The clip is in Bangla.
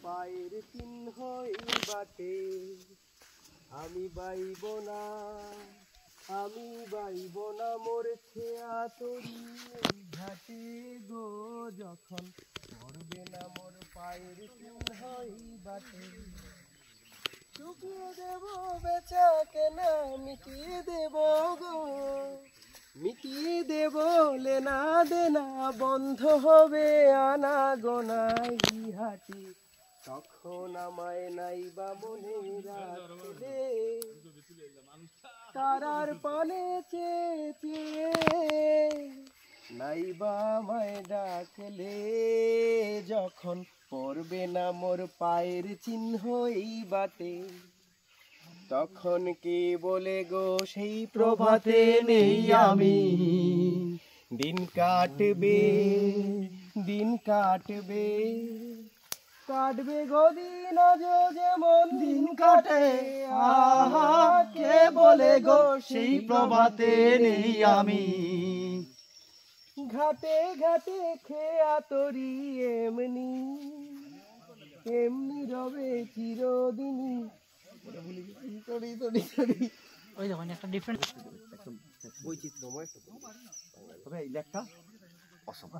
পায়ের চিহ্ন এই বাটে। আমি বাইব না মোর খেয়া তরি এই ঘাটে গো, যখন পড়বে না মোর পায়ের চিহ্ন এই বাটে। চুকিয়ে দেব বেচা কেনা, মিটিয়ে দেব গো, মিটিয়ে দেব লেনা দেনা, বন্ধ হবে আনা গোনাই হাটে। তখন আমায় নাইবা মনে রাখলে, তারার পানে চেয়ে নাইবা আমায় ডাকলে, যখন পড়বে না মোর পায়ের চিহ্ন এই বাটে। তখন কে বলে গো সেই প্রভাতে নেই আমি, দিন কাটবে কাটবে গো দিন আজ যেমন দিন কাটে। আহা কে বলে গো সেই প্রভাতে নেই আমি, ঘাটে ঘাটে খেয়া তরি এমনি এমনি রবে চিরদিনই। ওই দেখো একটা ডিফারেন্ট বৈচিত্র্যময়, তবে এই লেখটা অসম।